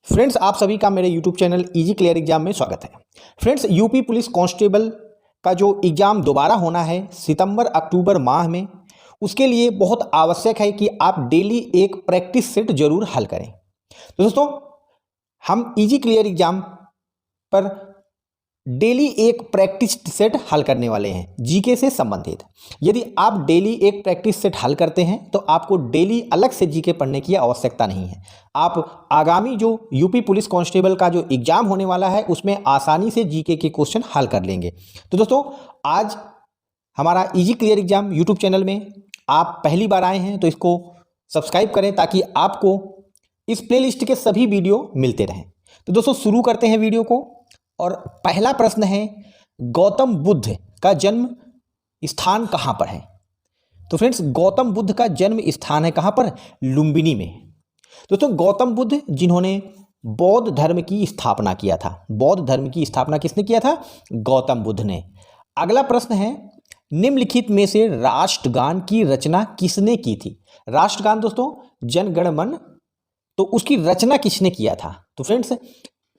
Friends, आप सभी का मेरे YouTube channel easy clear exam में स्वागत है। फ्रेंड्स, यूपी पुलिस कांस्टेबल का जो एग्ज़ाम दोबारा होना है सितंबर अक्टूबर माह में, उसके लिए बहुत आवश्यक है कि आप डेली एक प्रैक्टिस सेट जरूर हल करें। तो दोस्तों, हम इजी क्लियर एग्जाम पर डेली एक प्रैक्टिस सेट हल करने वाले हैं जीके से संबंधित। यदि आप डेली एक प्रैक्टिस सेट हल करते हैं तो आपको डेली अलग से जीके पढ़ने की आवश्यकता नहीं है। आप आगामी जो यूपी पुलिस कांस्टेबल का जो एग्जाम होने वाला है उसमें आसानी से जीके के क्वेश्चन हल कर लेंगे। तो दोस्तों, आज हमारा easy clear exam YouTube channel में आप पहली बार आए हैं तो इसको सब्सक्राइब करें ताकि आपको इस प्लेलिस्ट के सभी वीडियो मिलते रहें। तो दोस्तों, शुरू करते हैं वीडियो को। और पहला प्रश्न है, गौतम बुद्ध का जन्म स्थान कहाँ पर है? तो फ्रेंड्स, गौतम बुद्ध का जन्म स्थान है कहाँ पर? लुम्बिनी में। दोस्तों, गौतम बुद्ध जिन्होंने बौद्ध धर्म की स्थापना किया था। बौद्ध धर्म की स्थापना किसने किया था? गौतम बुद्ध ने। अगला प्रश्न है, निम्नलिखित में से राष्ट्रगान की रचना किसने की थी? राष्ट्रगान दोस्तों जन गण मन, तो उसकी रचना किसने किया था? तो फ्रेंड्स,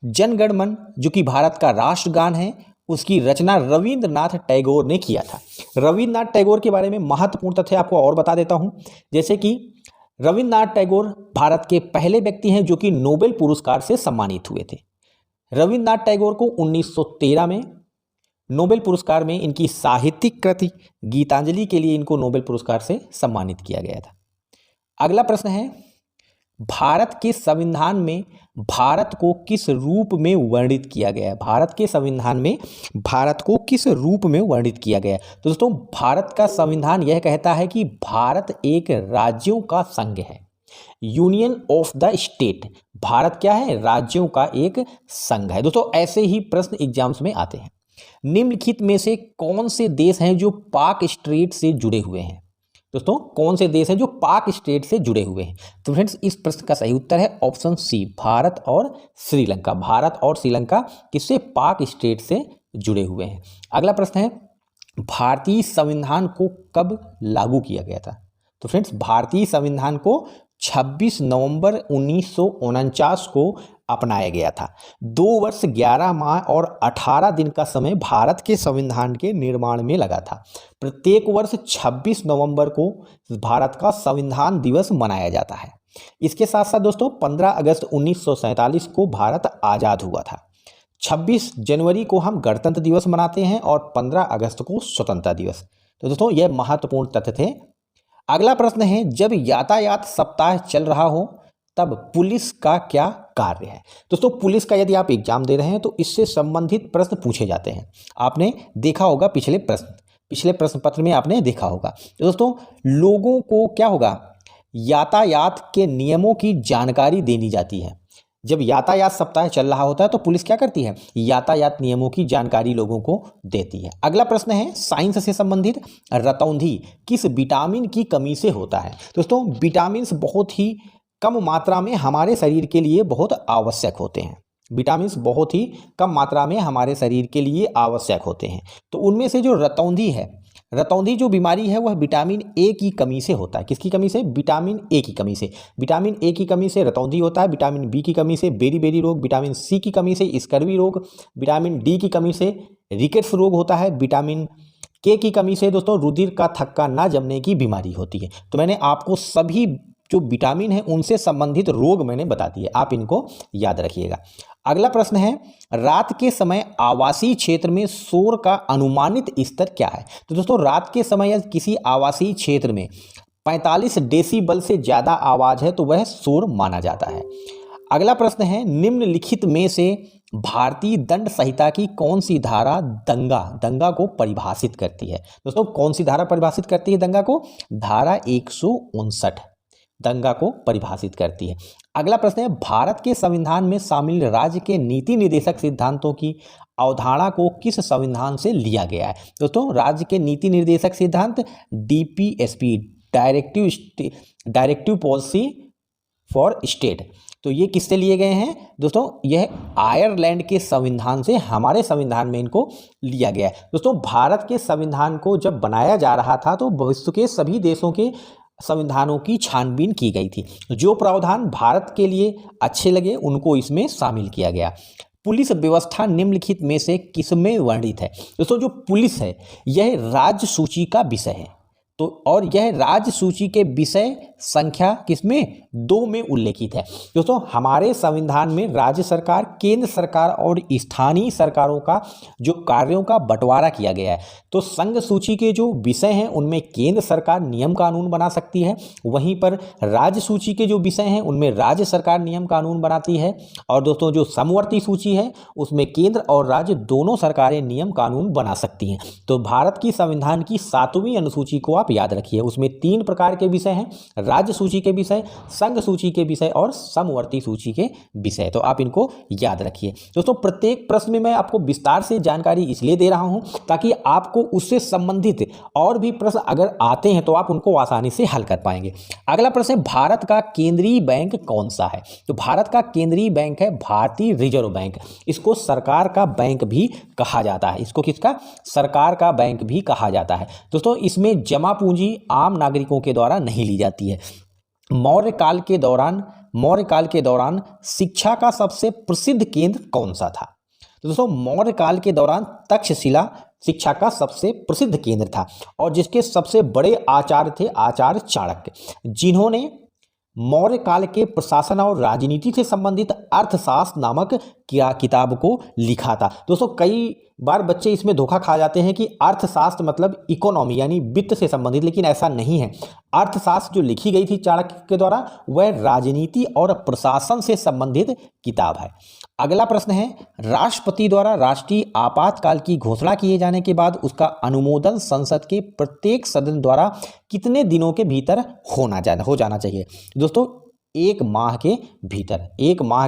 जन गण मन जो कि भारत का राष्ट्रगान है, उसकी रचना रविंद्रनाथ टैगोर ने किया था। रविंद्रनाथ टैगोर के बारे में महत्वपूर्ण तथ्य आपको और बता देता हूं, जैसे कि रविंद्रनाथ टैगोर भारत के पहले व्यक्ति हैं जो कि नोबेल पुरस्कार से सम्मानित हुए थे। रविंद्रनाथ टैगोर को 1913 में नोबेल पुरस्कार में इनकी साहित्यिक कृति गीतांजलि के लिए इनको नोबेल पुरस्कार से सम्मानित किया गया था। अगला प्रश्न है, भारत के संविधान में भारत को किस रूप में वर्णित किया गया है? भारत के संविधान में भारत को किस रूप में वर्णित किया गया है? तो दोस्तों, भारत का संविधान यह कहता है कि भारत एक राज्यों का संघ है, union of the state. Bharat क्या है? राज्यों का एक संघ है। दोस्तों, ऐसे ही प्रश्न एग्जाम्स में आते हैं। निम्नलिखित में से कौन से देश हैं जो पाक स्ट्रेट से जुड़े हुए हैं? दोस्तों, कौन से देश हैं जो पाक स्टेट से जुड़े हुए हैं? तो फ्रेंड्स, इस प्रश्न का सही उत्तर है ऑप्शन सी, भारत और श्रीलंका। भारत और श्रीलंका किससे? पाक स्टेट से जुड़े हुए हैं। अगला प्रश्न है, भारतीय संविधान को कब लागू किया गया था? तो फ्रेंड्स, भारतीय संविधान को 26 नवंबर 1949 को अपनाया गया था। 2 वर्ष 11 माह और 18 दिन का समय भारत के संविधान के निर्माण में लगा था। प्रत्येक वर्ष 26 नवंबर को भारत का संविधान दिवस मनाया जाता है। इसके साथ साथ दोस्तों, 15 अगस्त 1947 को भारत आज़ाद हुआ था। 26 जनवरी को हम गणतंत्र दिवस मनाते हैं और 15 अगस्त को स्वतंत्रता दिवस। तो दोस्तों, यह महत्वपूर्ण तथ्य थे। अगला प्रश्न है, जब यातायात सप्ताह चल रहा हो तब पुलिस का क्या कार्य है? दोस्तों, पुलिस का यदि आप एग्जाम दे रहे हैं तो इससे संबंधित प्रश्न पूछे जाते हैं। आपने देखा होगा पिछले प्रश्न पत्र में आपने देखा होगा। तो दोस्तों, लोगों को क्या होगा? यातायात के नियमों की जानकारी देनी जाती है। जब यातायात सप्ताह चल रहा होता है तो पुलिस क्या करती है? यातायात नियमों की जानकारी लोगों को देती है। अगला प्रश्न है, साइंस से संबंधित, रतौंधी किस विटामिन की कमी से होता है? दोस्तों, विटामिन बहुत ही कम मात्रा में हमारे शरीर के लिए बहुत आवश्यक होते हैं। विटामिन बहुत ही कम मात्रा में हमारे शरीर के लिए आवश्यक होते हैं। तो उनमें से जो रतौंधी है, रतौंधी जो बीमारी है वह विटामिन ए की कमी से होता है। किसकी कमी से? विटामिन ए की कमी से। विटामिन ए की कमी से रतौंधी होता है। विटामिन बी की कमी से बेरी रोग, विटामिन सी की कमी से स्कर्वी रोग, विटामिन डी की कमी से रिकेट्स रोग होता है, विटामिन के की कमी से दोस्तों रुधिर का थक्का ना जमने की बीमारी होती है। तो मैंने आपको सभी जो विटामिन है उनसे संबंधित रोग मैंने बता दिए, आप इनको याद रखिएगा। अगला प्रश्न है, रात के समय आवासीय क्षेत्र में शोर का अनुमानित स्तर क्या है? तो दोस्तों, रात के समय यदि किसी आवासीय क्षेत्र में 45 डेसिबल से ज़्यादा आवाज़ है तो वह शोर माना जाता है। अगला प्रश्न है, निम्नलिखित में से भारतीय दंड संहिता की कौन सी धारा दंगा को परिभाषित करती है? दोस्तों, कौन सी धारा परिभाषित करती है दंगा को? धारा 159 दंगा को परिभाषित करती है। अगला प्रश्न है, भारत के संविधान में शामिल राज्य के नीति निर्देशक सिद्धांतों की अवधारणा को किस संविधान से लिया गया है? दोस्तों, राज्य के नीति निर्देशक सिद्धांत DPSP, directive policy for state, तो ये किससे लिए गए हैं? दोस्तों, यह आयरलैंड के संविधान से हमारे संविधान में इनको लिया गया है। दोस्तों, भारत के संविधान को जब बनाया जा रहा था तो विश्व के सभी देशों के संविधानों की छानबीन की गई थी। जो प्रावधान भारत के लिए अच्छे लगे उनको इसमें शामिल किया गया। पुलिस व्यवस्था निम्नलिखित में से किसमें वर्णित है? दोस्तों जो पुलिस है यह राज्य सूची का विषय है, तो और यह राज्य सूची के विषय संख्या किसमें 2 में उल्लेखित है। दोस्तों हमारे संविधान में राज्य सरकार, केंद्र सरकार और स्थानीय सरकारों का जो कार्यों का बंटवारा किया गया है। तो संघ सूची के जो विषय हैं उनमें केंद्र सरकार नियम कानून बना सकती है, वहीं पर राज्य सूची के जो विषय हैं उनमें राज्य सरकार नियम कानून बनाती है। और दोस्तों जो समवर्ती सूची है उसमें केंद्र और राज्य दोनों सरकारें नियम कानून बना सकती हैं। तो भारत की संविधान की 7वीं अनुसूची को आप याद रखिए, उसमें 3 प्रकार के विषय हैं, राज्य सूची के विषय, संघ सूची के विषय और समवर्ती सूची के विषय। तो आप इनको याद रखिए। दोस्तों प्रत्येक प्रश्न में मैं आपको विस्तार से जानकारी इसलिए दे रहा हूं ताकि आपको उससे संबंधित और भी प्रश्न अगर आते हैं तो आप उनको आसानी से हल कर पाएंगे। अगला प्रश्न है, भारत का केंद्रीय बैंक कौन सा है? तो भारत का केंद्रीय बैंक है भारतीय रिजर्व बैंक। इसको सरकार का बैंक भी कहा जाता है। इसको किसका? सरकार का बैंक भी कहा जाता है। दोस्तों इसमें जमा पूंजी आम नागरिकों के द्वारा नहीं ली जाती है। मौर्य काल के दौरान शिक्षा का सबसे प्रसिद्ध केंद्र कौन सा था? तो दोस्तों मौर्य काल के दौरान तक्षशिला शिक्षा का सबसे प्रसिद्ध केंद्र था और जिसके सबसे बड़े आचार्य थे आचार्य चाणक्य, जिन्होंने मौर्य काल के प्रशासन और राजनीति से संबंधित अर्थशास्त्र नामक किताब को लिखा था। दोस्तों कई बार बच्चे इसमें धोखा खा जाते हैं कि अर्थशास्त्र मतलब इकोनॉमी यानी वित्त से संबंधित, लेकिन ऐसा नहीं है। अर्थशास्त्र जो लिखी गई थी चाणक्य के द्वारा वह राजनीति और प्रशासन से संबंधित किताब है। अगला प्रश्न है, राष्ट्रपति द्वारा राष्ट्रीय आपातकाल की घोषणा किए जाने के बाद उसका अनुमोदन संसद के प्रत्येक सदन द्वारा कितने दिनों के भीतर हो जाना चाहिए? दोस्तों 1 माह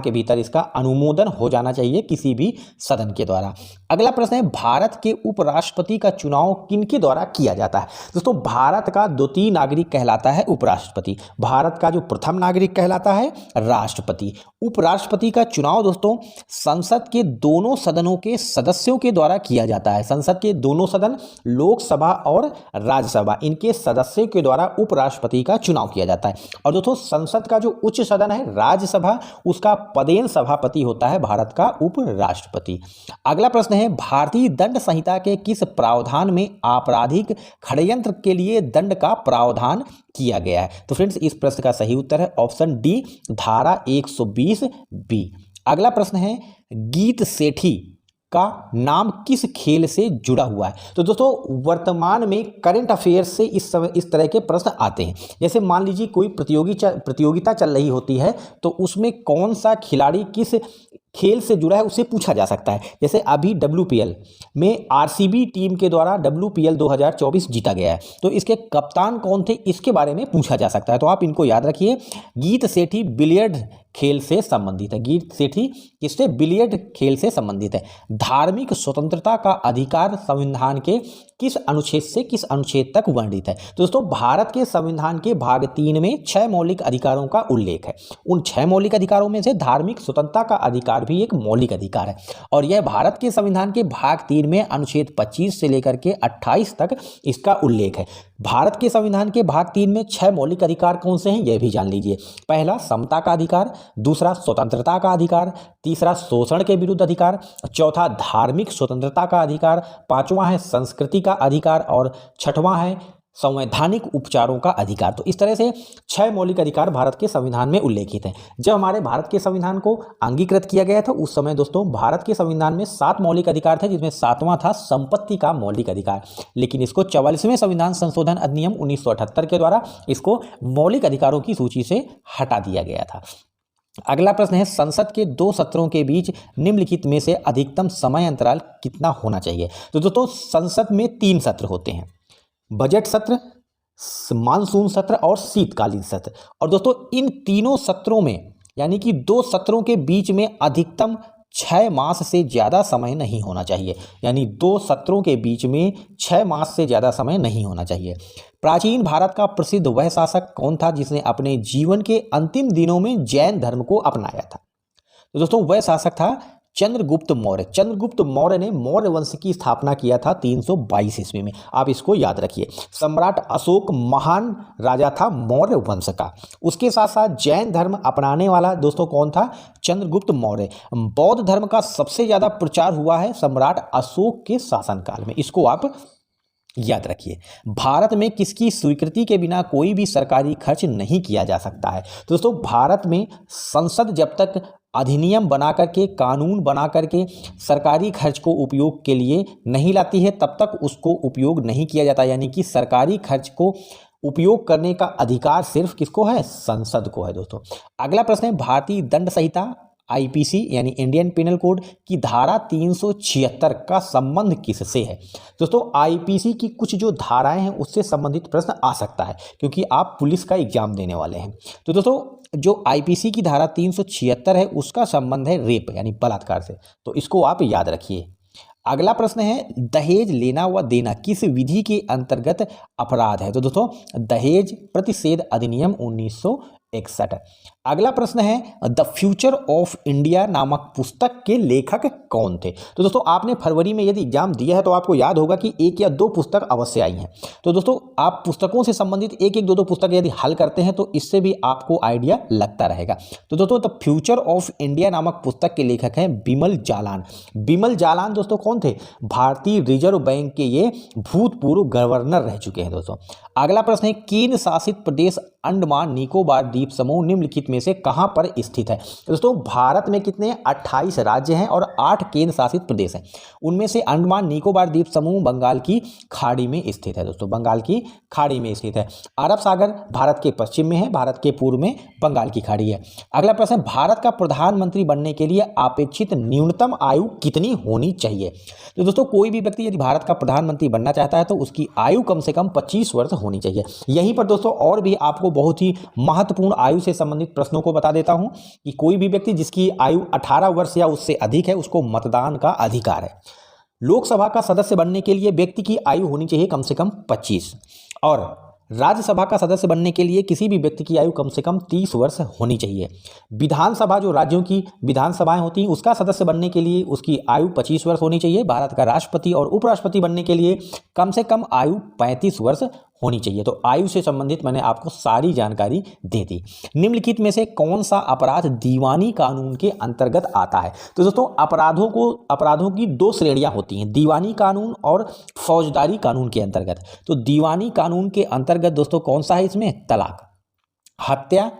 के भीतर इसका अनुमोदन हो जाना चाहिए किसी भी सदन के द्वारा। अगला प्रश्न है, भारत के उपराष्ट्रपति का चुनाव किनके द्वारा किया जाता है? दोस्तों भारत का द्वितीय नागरिक कहलाता है उपराष्ट्रपति। भारत का जो प्रथम नागरिक कहलाता है राष्ट्रपति। उपराष्ट्रपति का चुनाव दोस्तों संसद के दोनों सदनों के सदस्यों के द्वारा किया जाता है। संसद के दोनों सदन लोकसभा और राज्यसभा इनके सदस्यों के द्वारा उपराष्ट्रपति का चुनाव किया जाता है। और दोस्तों संसद का जो उच्च सदन है राज्यसभा, उसका पदेन सभापति होता है भारत का उपराष्ट्रपति। अगला प्रश्न है, भारतीय दंड संहिता के किस प्रावधान में आपराधिक षड्यंत्र के लिए दंड का प्रावधान किया गया है? तो फ्रेंड्स इस प्रश्न का सही उत्तर है ऑप्शन डी, धारा 120 बी। अगला प्रश्न है, गीत सेठी का नाम किस खेल से जुड़ा हुआ है? तो दोस्तों वर्तमान में करंट अफेयर से इस तरह के प्रश्न आते हैं। जैसे मान लीजिए कोई प्रतियोगिता चल रही होती है तो उसमें कौन सा खिलाड़ी किस खेल से जुड़ा है उसे पूछा जा सकता है। जैसे अभी WPL में RCB टीम के द्वारा WPL 2024 जीता गया है, तो इसके कप्तान कौन थे इसके बारे में पूछा जा सकता है। तो आप इनको याद रखिए। गीत सेठी बिलियर्ड खेल से संबंधित है। गीत सेठी किससे? बिलियर्ड खेल से संबंधित है। धार्मिक स्वतंत्रता का अधिकार संविधान के किस अनुच्छेद से किस अनुच्छेद तक वर्णित है? दोस्तों भारत के संविधान के भाग 3 में 6 मौलिक अधिकारों का उल्लेख है। उन 6 मौलिक अधिकारों में से धार्मिक स्वतंत्रता का अधिकार भी एक मौलिक अधिकार है और यह भारत के संविधान के भाग 3 में अनुच्छेद 25 से लेकर के 28 तक इसका उल्लेख है। भारत के संविधान के भाग 3 में 6 मौलिक अधिकार कौन से हैं यह भी जान लीजिए। पहला समता का अधिकार, दूसरा स्वतंत्रता का अधिकार, तीसरा शोषण के विरुद्ध अधिकार, चौथा धार्मिक स्वतंत्रता का अधिकार, पांचवा है संस्कृति का अधिकार और छठवां है संवैधानिक उपचारों का अधिकार। तो इस तरह से 6 मौलिक अधिकार भारत के संविधान में उल्लेखित हैं। जब हमारे भारत के संविधान को अंगीकृत किया गया था उस समय दोस्तों भारत के संविधान में 7 मौलिक अधिकार थे, जिसमें 7वां था संपत्ति का मौलिक अधिकार, लेकिन इसको 44वें संविधान संशोधन अधिनियम 1978 के द्वारा इसको मौलिक अधिकारों की सूची से हटा दिया गया था। अगला प्रश्न है, संसद के 2 सत्रों के बीच निम्नलिखित में से अधिकतम समय अंतराल कितना होना चाहिए? तो दोस्तों संसद में 3 सत्र होते हैं, बजट सत्र, मानसून सत्र और शीतकालीन सत्र। और दोस्तों इन तीनों सत्रों में यानी कि 2 सत्रों के बीच में अधिकतम 6 मास से ज़्यादा समय नहीं होना चाहिए। यानी 2 सत्रों के बीच में 6 मास से ज़्यादा समय नहीं होना चाहिए। प्राचीन भारत का प्रसिद्ध वह शासक कौन था जिसने अपने जीवन के अंतिम दिनों में जैन धर्म को अपनाया था? तो दोस्तों वह शासक था चंद्रगुप्त मौर्य। चंद्रगुप्त मौर्य ने मौर्य वंश की स्थापना किया था 322 ईस्वी में, आप इसको याद रखिए। सम्राट अशोक महान राजा था मौर्य वंश का। उसके साथ साथ जैन धर्म अपनाने वाला दोस्तों कौन था? चंद्रगुप्त मौर्य। बौद्ध धर्म का सबसे ज्यादा प्रचार हुआ है सम्राट अशोक के शासनकाल में, इसको आप याद रखिए। भारत में किसकी स्वीकृति के बिना कोई भी सरकारी खर्च नहीं किया जा सकता है? दोस्तों भारत में संसद जब तक अधिनियम बना करके, कानून बना करके सरकारी खर्च को उपयोग के लिए नहीं लाती है, तब तक उसको उपयोग नहीं किया जाता। यानी कि सरकारी खर्च को उपयोग करने का अधिकार सिर्फ किसको है? संसद को है दोस्तों। अगला प्रश्न है, भारतीय दंड संहिता आईपीसी यानी इंडियन पिनल कोड की धारा 376 का संबंध किससे है? दोस्तों आईपीसी की कुछ जो धाराएं हैं उससे संबंधित प्रश्न आ सकता है, क्योंकि आप पुलिस का एग्जाम देने वाले हैं। तो दोस्तों जो आईपीसी की धारा 376 है उसका संबंध है रेप यानी बलात्कार से, तो इसको आप याद रखिए। अगला प्रश्न है, दहेज लेना व देना किस विधि के अंतर्गत अपराध है? तो दोस्तों दहेज प्रतिषेध अधिनियम 1961। अगला प्रश्न है, द फ्यूचर ऑफ इंडिया नामक पुस्तक के लेखक कौन थे? तो दोस्तों आपने फरवरी में यदि एग्जाम दिया है तो आपको याद होगा कि एक या दो पुस्तक अवश्य आई हैं। तो दोस्तों आप पुस्तकों से संबंधित एक एक दो दो पुस्तक यदि हल करते हैं तो इससे भी आपको आइडिया लगता रहेगा। तो दोस्तों द फ्यूचर ऑफ इंडिया नामक पुस्तक के लेखक हैं बिमल जालान। बिमल जालान दोस्तों कौन थे? भारतीय रिजर्व बैंक के ये भूतपूर्व गवर्नर रह चुके हैं दोस्तों। अगला प्रश्न है, केंद्र शासित प्रदेश अंडमान निकोबार द्वीप समूह निम्नलिखित में से कहां पर स्थित है? दोस्तों भारत में कितने 28 राज्य हैं और 8 केंद्र शासित प्रदेश हैं। उनमें से अंडमान निकोबार द्वीप समूह बंगाल की खाड़ी में स्थित है दोस्तों, बंगाल की खाड़ी में स्थित है। अरब सागर भारत के पश्चिम में है, भारत के पूर्व में बंगाल की खाड़ी है। अगला प्रश्न, भारत का प्रधानमंत्री बनने के लिए अपेक्षित न्यूनतम आयु कितनी होनी चाहिए? तो दोस्तों कोई भी व्यक्ति यदि भारत का प्रधानमंत्री बनना चाहता है तो उसकी आयु कम से कम 25 वर्ष होनी चाहिए। यहीं पर दोस्तों और भी आपको बहुत ही महत्वपूर्ण आयु से संबंधित प्रश्नों को बता देता हूं कि कोई भी व्यक्ति जिसकी आयु 18 वर्ष या उससे अधिक है उसको मतदान का अधिकार है। लोकसभा का सदस्य बनने के लिए व्यक्ति की आयु होनी चाहिए कम से कम 25 और राज्यसभा का सदस्य बनने के लिए किसी भी व्यक्ति की आयु कम से कम 30 वर्ष होनी चाहिए। विधानसभा जो राज्यों की विधानसभाएं होती हैं उसका सदस्य बनने के लिए उसकी आयु 25 वर्ष होनी चाहिए। भारत का राष्ट्रपति और उपराष्ट्रपति बनने के लिए कम से कम आयु 35 वर्ष होनी चाहिए। तो आयु से संबंधित मैंने आपको सारी जानकारी दे दी। निम्नलिखित में से कौन सा अपराध दीवानी कानून के अंतर्गत आता है? तो दोस्तों अपराधों की दो श्रेणियां होती हैं, दीवानी कानून और फौजदारी कानून के अंतर्गत। तो दीवानी कानून के अंतर्गत दोस्तों कौन सा है इसमें? तलाक, हत्या,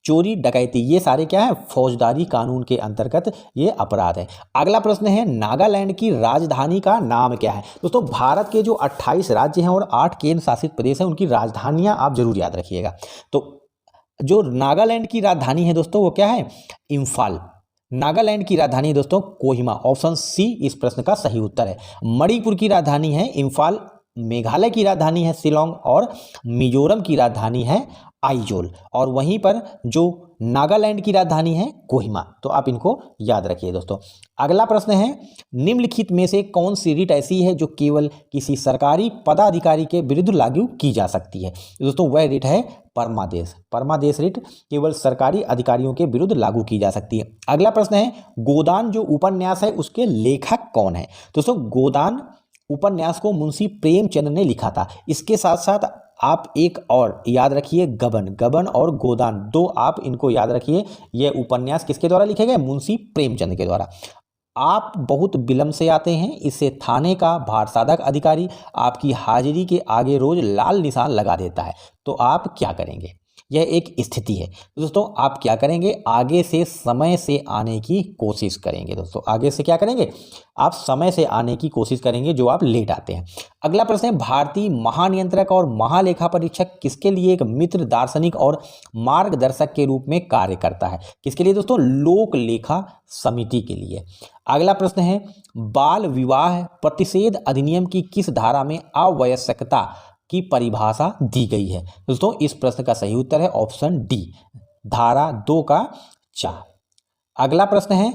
चोरी, डकैती, ये सारे क्या है? फौजदारी कानून के अंतर्गत ये अपराध है। अगला प्रश्न है, नागालैंड की राजधानी का नाम क्या है? दोस्तों भारत के जो 28 राज्य हैं और 8 केंद्र शासित प्रदेश हैं उनकी राजधानियां आप जरूर याद रखिएगा। तो जो नागालैंड की राजधानी है दोस्तों वो क्या है? इम्फाल। नागालैंड की राजधानी दोस्तों कोहिमा, ऑप्शन सी इस प्रश्न का सही उत्तर है। मणिपुर की राजधानी है इम्फाल, मेघालय की राजधानी है शिलोंग और मिजोरम की राजधानी है आइजोल और वहीं पर जो नागालैंड की राजधानी है कोहिमा। तो आप इनको याद रखिए दोस्तों। अगला प्रश्न है, निम्नलिखित में से कौन सी रिट ऐसी है जो केवल किसी सरकारी पदाधिकारी के विरुद्ध लागू की जा सकती है? दोस्तों वह रिट है परमादेश। परमादेश रिट केवल सरकारी अधिकारियों के विरुद्ध लागू की जा सकती है। अगला प्रश्न है, गोदान जो उपन्यास है उसके लेखक कौन है? दोस्तों गोदान उपन्यास को मुंशी प्रेमचंद ने लिखा था। इसके साथ साथ आप एक और याद रखिए, गबन और गोदान, दो आप इनको याद रखिए। यह उपन्यास किसके द्वारा लिखे गए? मुंशी प्रेमचंद के द्वारा। आप बहुत विलंब से आते हैं, इससे थाने का भारसाधक अधिकारी आपकी हाजिरी के आगे रोज लाल निशान लगा देता है। तो आप क्या करेंगे? यह एक स्थिति है दोस्तों। आप क्या करेंगे? आगे से समय से आने की कोशिश करेंगे दोस्तों। आगे से क्या करेंगे? आप समय से आने की कोशिश करेंगे जो आप लेट आते हैं। अगला प्रश्न है, भारतीय महानियंत्रक और महालेखा परीक्षक किसके लिए एक मित्र दार्शनिक और मार्गदर्शक के रूप में कार्य करता है? किसके लिए दोस्तों? लोक लेखा समिति के लिए। अगला प्रश्न है, बाल विवाह प्रतिषेध अधिनियम की किस धारा में आवश्यकता की परिभाषा दी गई है? दोस्तों इस प्रश्न का सही उत्तर है ऑप्शन डी, धारा 2 का 4। अगला प्रश्न है,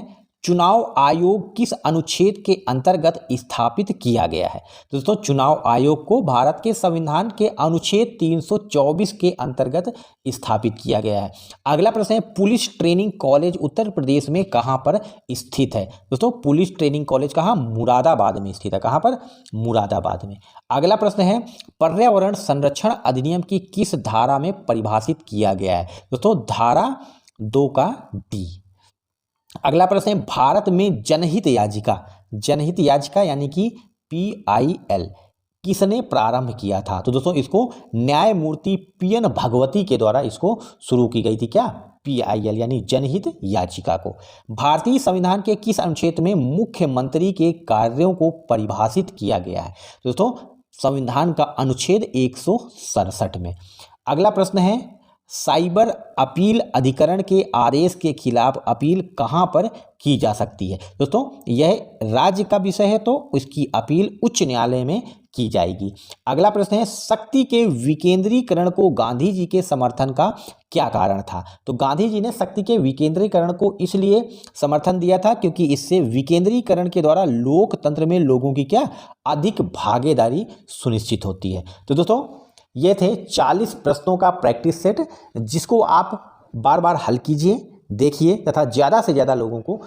चुनाव आयोग किस अनुच्छेद के अंतर्गत स्थापित किया गया है? दोस्तों, चुनाव आयोग को भारत के संविधान के अनुच्छेद 324 के अंतर्गत स्थापित किया गया है। अगला प्रश्न है, police training college Uttar Pradesh में कहाँ पर स्थित है? दोस्तों, पुलिस ट्रेनिंग कॉलेज कहाँ? मुरादाबाद में स्थित है। कहाँ पर? मुरादाबाद में। अगला प्रश्न है, पर्यावरण संरक्षण अधिनियम की किस धारा में परिभाषित किया गया है? दोस्तों, धारा 2 का डी। अगला प्रश्न है, भारत में जनहित याचिका यानी कि PIL किसने प्रारंभ किया था? तो दोस्तों, इसको न्यायमूर्ति PN भगवती के द्वारा इसको शुरू की गई थी। क्या? PIL यानी जनहित याचिका को। भारतीय संविधान के किस अनुच्छेद में मुख्यमंत्री के कार्यों को परिभाषित किया गया है? दोस्तों, संविधान का अनुच्छेद 167 में। अगला प्रश्न है, साइबर अपील अधिकरण के आदेश के खिलाफ अपील कहां पर की जा सकती है? दोस्तों, यह राज्य का विषय है तो इसकी अपील उच्च न्यायालय में की जाएगी। अगला प्रश्न है, शक्ति के विकेंद्रीकरण को गांधी जी के समर्थन का क्या कारण था? तो गांधी जी ने शक्ति के विकेंद्रीकरण को इसलिए समर्थन दिया था क्योंकि इससे विकेंद्रीकरण के द्वारा लोकतंत्र में लोगों की क्या? अधिक भागीदारी सुनिश्चित होती है। तो दोस्तों, ये थे 40 प्रश्नों का प्रैक्टिस सेट, जिसको आप बार बार हल कीजिए, देखिए तथा ज़्यादा से ज़्यादा लोगों को